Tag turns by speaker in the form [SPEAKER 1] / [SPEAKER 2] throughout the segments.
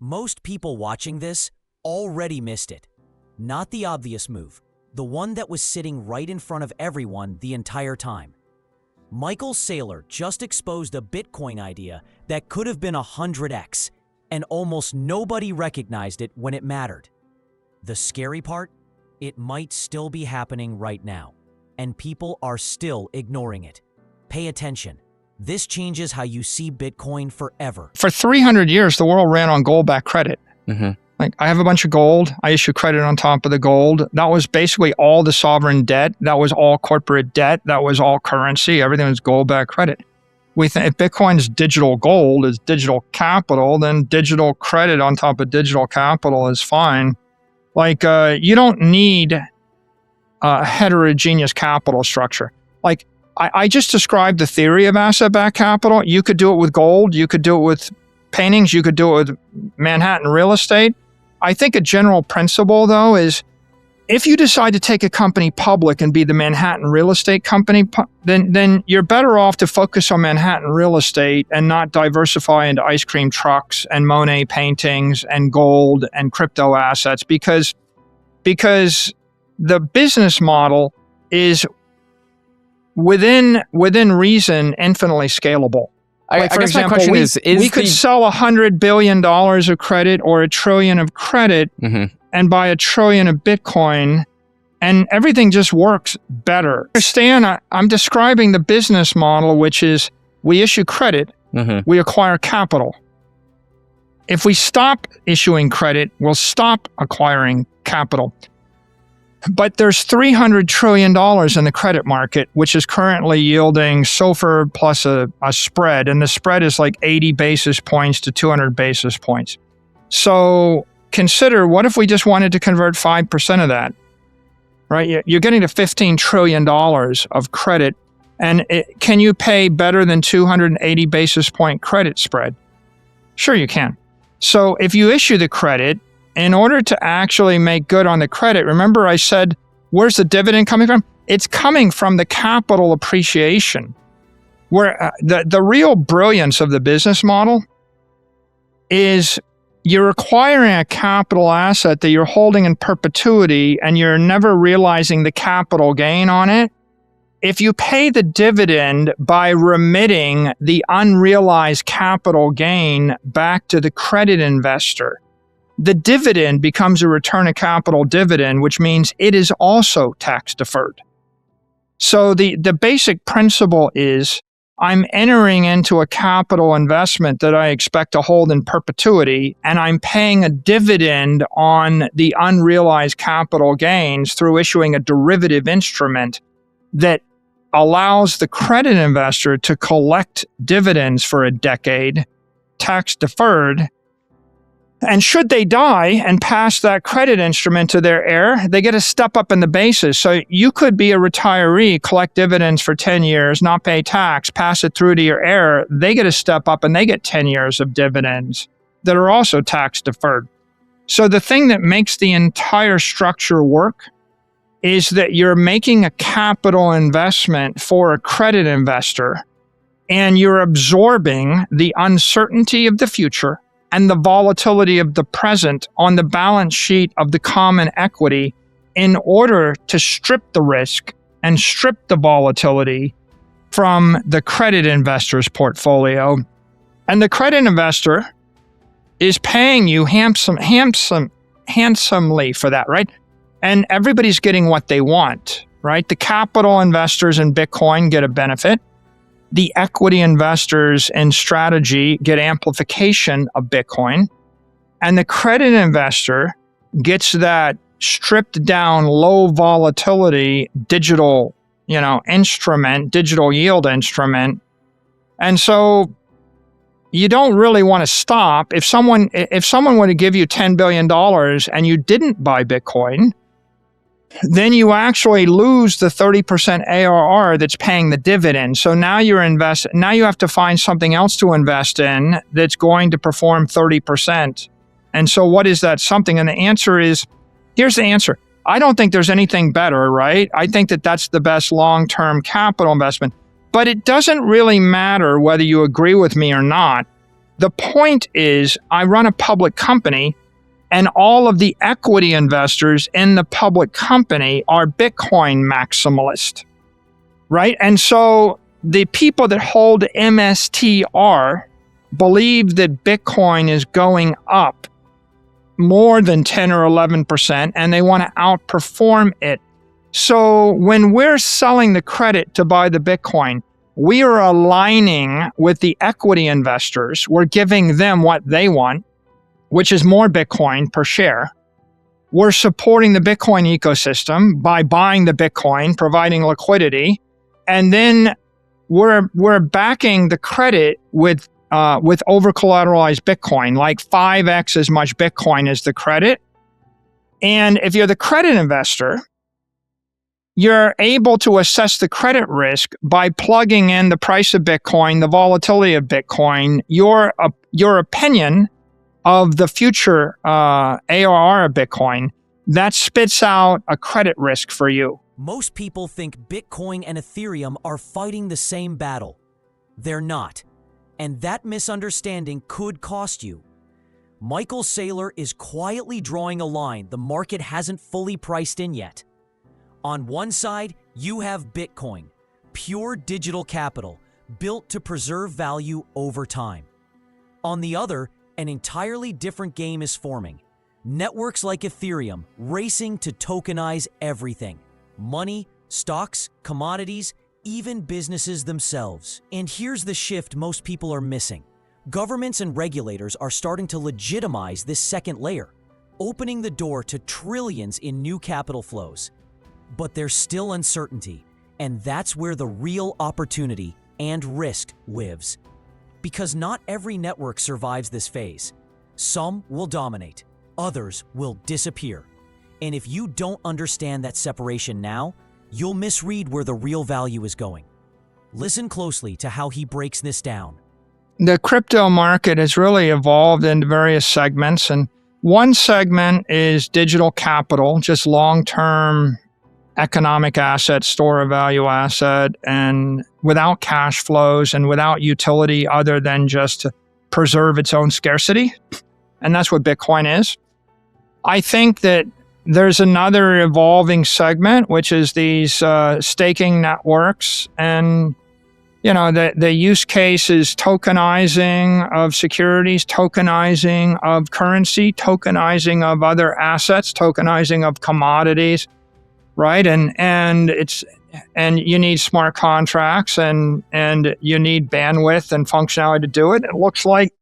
[SPEAKER 1] Most people watching this already missed it. Not the obvious move, the one that was sitting right in front of everyone the entire time. Michael Saylor just exposed a Bitcoin idea that could have been 100x, and almost nobody recognized it when it mattered. The scary part? It might still be happening right now, and people are still ignoring it. Pay attention. This changes how you see Bitcoin forever.
[SPEAKER 2] For 300 years, the world ran on gold-backed credit. Like, I have a bunch of gold. I issue credit on top of the gold. That was basically all the sovereign debt. That was all corporate debt. That was all currency. Everything was gold-backed credit. We think if Bitcoin's digital gold is digital capital, then digital credit on top of digital capital is fine. Like, you don't need a heterogeneous capital structure. Like, I just described the theory of asset-backed capital. You could do it with gold. You could do it with paintings. You could do it with Manhattan real estate. I think a general principle, though, is if you decide to take a company public and be the Manhattan real estate company, then you're better off to focus on Manhattan real estate and not diversify into ice cream trucks and Monet paintings and gold and crypto assets because the business model is within reason infinitely scalable.
[SPEAKER 3] I guess my question is
[SPEAKER 2] we could sell $100 billion of credit or $1 trillion of credit and buy $1 trillion of Bitcoin, and everything just works better. Understand, I'm describing the business model, which is we issue credit, we acquire capital. If we stop issuing credit, we'll stop acquiring capital. But there's $300 trillion in the credit market, which is currently yielding SOFR plus a spread. And the spread is like 80 basis points to 200 basis points. So consider, what if we just wanted to convert 5% of that, right? You're getting to $15 trillion of credit. And can you pay better than 280 basis point credit spread? Sure you can. So if you issue the credit, in order to actually make good on the credit, remember I said, where's the dividend coming from? It's coming from the capital appreciation. Where the real brilliance of the business model is you're acquiring a capital asset that you're holding in perpetuity and you're never realizing the capital gain on it. If you pay the dividend by remitting the unrealized capital gain back to the credit investor, the dividend becomes a return of capital dividend, which means it is also tax deferred. So the basic principle is I'm entering into a capital investment that I expect to hold in perpetuity, and I'm paying a dividend on the unrealized capital gains through issuing a derivative instrument that allows the credit investor to collect dividends for a decade, tax deferred. And should they die and pass that credit instrument to their heir, they get a step up in the basis. So you could be a retiree, collect dividends for 10 years, not pay tax, pass it through to your heir. They get a step up and they get 10 years of dividends that are also tax deferred. So the thing that makes the entire structure work is that you're making a capital investment for a credit investor and you're absorbing the uncertainty of the future and the volatility of the present on the balance sheet of the common equity in order to strip the risk and strip the volatility from the credit investor's portfolio. And the credit investor is paying you handsomely for that, right? And everybody's getting what they want, right? The capital investors in Bitcoin get a benefit. The equity investors in strategy get amplification of Bitcoin, and the credit investor gets that stripped down low volatility digital, instrument, digital yield instrument. And so you don't really want to stop. If someone were to give you $10 billion and you didn't buy Bitcoin, then you actually lose the 30% ARR that's paying the dividend. So now now you have to find something else to invest in that's going to perform 30%. And so what is that something? And the answer is, here's the answer. I don't think there's anything better, right? I think that that's the best long-term capital investment. But it doesn't really matter whether you agree with me or not. The point is, I run a public company, and all of the equity investors in the public company are Bitcoin maximalists, right? And so the people that hold MSTR believe that Bitcoin is going up more than 10 or 11%, and they want to outperform it. So when we're selling the credit to buy the Bitcoin, we are aligning with the equity investors. We're giving them what they want, which is more Bitcoin per share. We're supporting the Bitcoin ecosystem by buying the Bitcoin, providing liquidity, and then we're backing the credit with over-collateralized Bitcoin, like 5x as much Bitcoin as the credit. And if you're the credit investor, you're able to assess the credit risk by plugging in the price of Bitcoin, the volatility of Bitcoin, your opinion of the future ARR of Bitcoin. That spits out a credit risk for you.
[SPEAKER 1] Most people think Bitcoin and Ethereum are fighting the same battle. They're not. And that misunderstanding could cost you. Michael Saylor is quietly drawing a line the market hasn't fully priced in yet. On one side, you have Bitcoin, pure digital capital, built to preserve value over time. On the other, an entirely different game is forming. Networks like Ethereum racing to tokenize everything. Money, stocks, commodities, even businesses themselves. And here's the shift most people are missing. Governments and regulators are starting to legitimize this second layer, opening the door to trillions in new capital flows. But there's still uncertainty, and that's where the real opportunity and risk lives. Because not every network survives this phase. Some will dominate, others will disappear. And if you don't understand that separation now, you'll misread where the real value is going. Listen closely to how he breaks this down.
[SPEAKER 2] The crypto market has really evolved into various segments, and one segment is digital capital, just long-term economic asset, store of value asset, and without cash flows and without utility other than just to preserve its own scarcity. And that's what Bitcoin is. I think that there's another evolving segment, which is these staking networks. And, you know, the use case is tokenizing of securities, tokenizing of currency, tokenizing of other assets, tokenizing of commodities, right? And you need smart contracts and you need bandwidth and functionality to do it. It looks like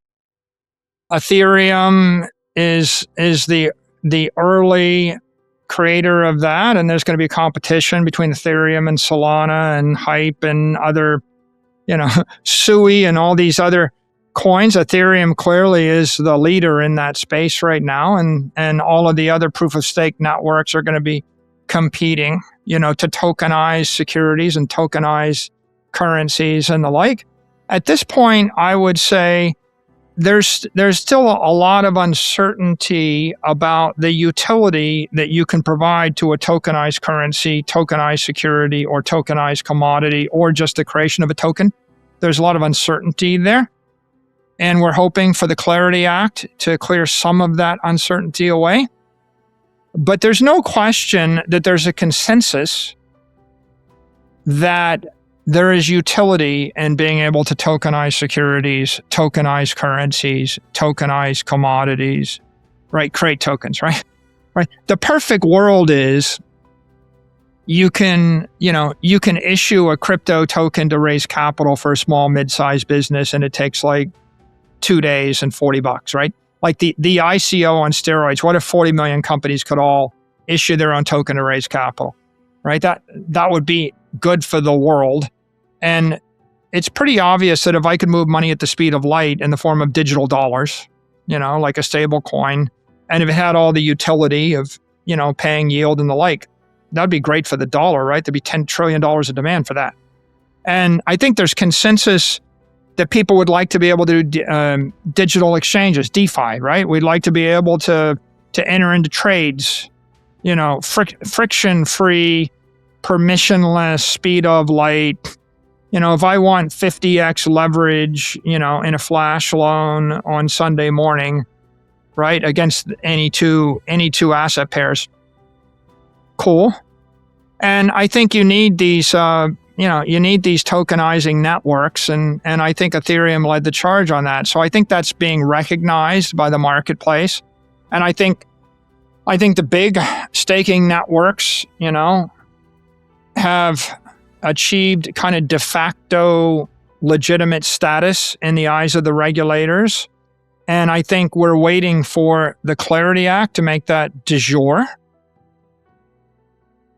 [SPEAKER 2] Ethereum is the early creator of that, and there's going to be competition between Ethereum and Solana and Hype and other, Sui and all these other coins. Ethereum clearly is the leader in that space right now, and all of the other proof of stake networks are going to be competing, to tokenize securities and tokenize currencies and the like. At this point, I would say there's still a lot of uncertainty about the utility that you can provide to a tokenized currency, tokenized security, or tokenized commodity, or just the creation of a token. There's a lot of uncertainty there. And we're hoping for the Clarity Act to clear some of that uncertainty away. But there's no question that there's a consensus that there is utility in being able to tokenize securities, tokenize currencies, tokenize commodities, right? Create tokens, right? Right. The perfect world is you can issue a crypto token to raise capital for a small, mid-sized business, and it takes like 2 days and $40, right? Like the ICO on steroids. What if 40 million companies could all issue their own token to raise capital, right? That would be good for the world. And it's pretty obvious that if I could move money at the speed of light in the form of digital dollars, like a stable coin, and if it had all the utility of, paying yield and the like, that'd be great for the dollar, right? There'd be $10 trillion of demand for that. And I think there's consensus that people would like to be able to do digital exchanges, DeFi, right? We'd like to be able to enter into trades, friction-free, permissionless, speed of light, if I want 50x leverage, in a flash loan on Sunday morning, right, against any two asset pairs, cool. And I think you need these, these tokenizing networks, and I think Ethereum led the charge on that. So I think that's being recognized by the marketplace, and I think the big staking networks, have achieved kind of de facto legitimate status in the eyes of the regulators. And I think we're waiting for the Clarity Act to make that de jure.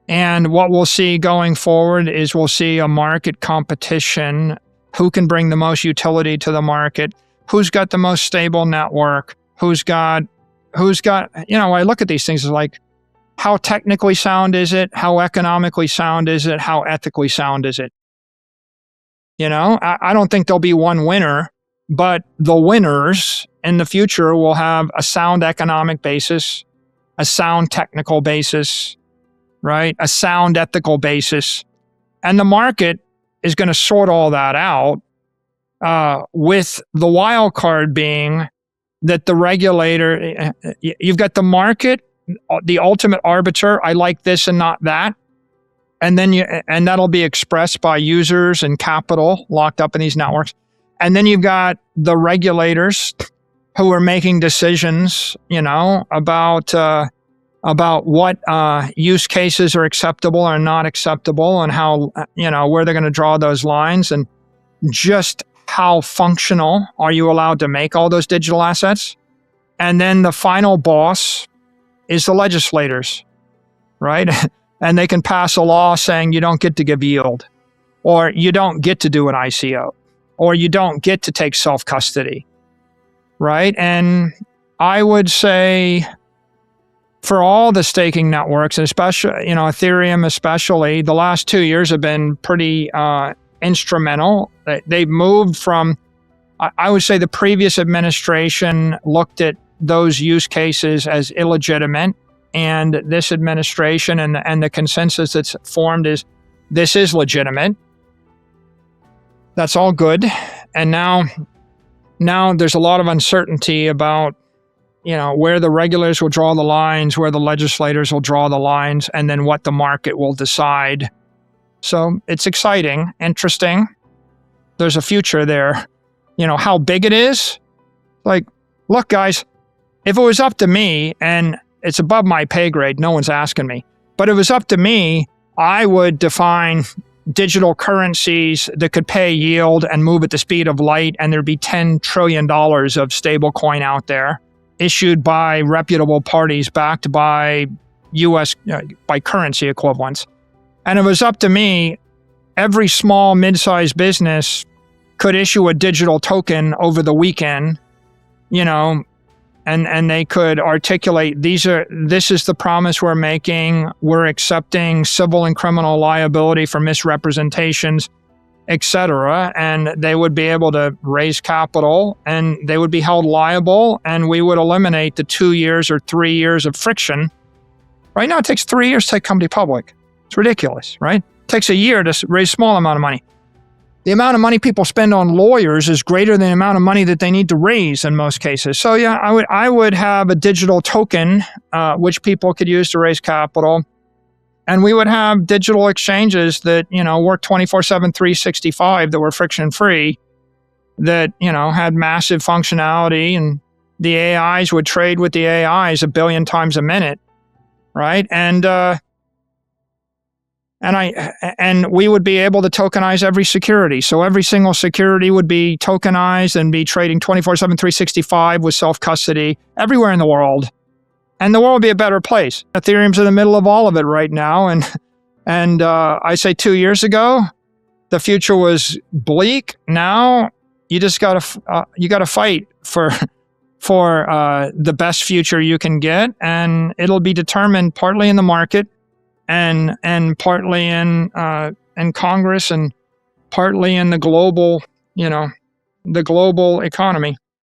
[SPEAKER 2] And what we'll see going forward is we'll see a market competition. Who can bring the most utility to the market? Who's got the most stable network? Who's got, I look at these things as like, how technically sound is it? How economically sound is it? How ethically sound is it? I don't think there'll be one winner, but the winners in the future will have a sound economic basis, a sound technical basis, right? A sound ethical basis. And the market is going to sort all that out, with the wild card being that the regulator, you've got the market, the ultimate arbiter, I like this and not that. And then and that'll be expressed by users and capital locked up in these networks. And then you've got the regulators who are making decisions, about what use cases are acceptable or not acceptable, and how, where they're going to draw those lines, and just how functional are you allowed to make all those digital assets. And then the final boss is the legislators, right? And they can pass a law saying you don't get to give yield, or you don't get to do an ICO, or you don't get to take self-custody, right? And I would say for all the staking networks, especially, Ethereum especially, the last 2 years have been pretty instrumental. They've moved from, I would say the previous administration looked at those use cases as illegitimate, and this administration and the consensus that's formed is this is legitimate. That's all good. And now there's a lot of uncertainty about, where the regulators will draw the lines, where the legislators will draw the lines, and then what the market will decide. So it's exciting, interesting. There's a future there. How big it is? Like, look, guys, if it was up to me, and it's above my pay grade, no one's asking me, but if it was up to me, I would define digital currencies that could pay yield and move at the speed of light, and there'd be $10 trillion of stable coin out there, issued by reputable parties, backed by US, by currency equivalents. And if it was up to me, every small, mid-sized business could issue a digital token over the weekend, and they could articulate, this is the promise we're making. We're accepting civil and criminal liability for misrepresentations, etc. And they would be able to raise capital, and they would be held liable, and we would eliminate the 2 years or 3 years of friction. Right now, it takes 3 years to take a company public. It's ridiculous, right? It takes a year to raise a small amount of money. The amount of money people spend on lawyers is greater than the amount of money that they need to raise in most cases. So yeah, I would have a digital token, which people could use to raise capital. And we would have digital exchanges that, work 24/7, 365, that were friction-free, that, had massive functionality, and the AIs would trade with the AIs 1 billion times a minute, right? And we would be able to tokenize every security. So every single security would be tokenized and be trading 24/7, 365 with self-custody everywhere in the world. And the world would be a better place. Ethereum's in the middle of all of it right now. And I say 2 years ago, the future was bleak. Now you just gotta fight for the best future you can get, and it'll be determined partly in the market, and partly in Congress, and partly in the global, the global economy.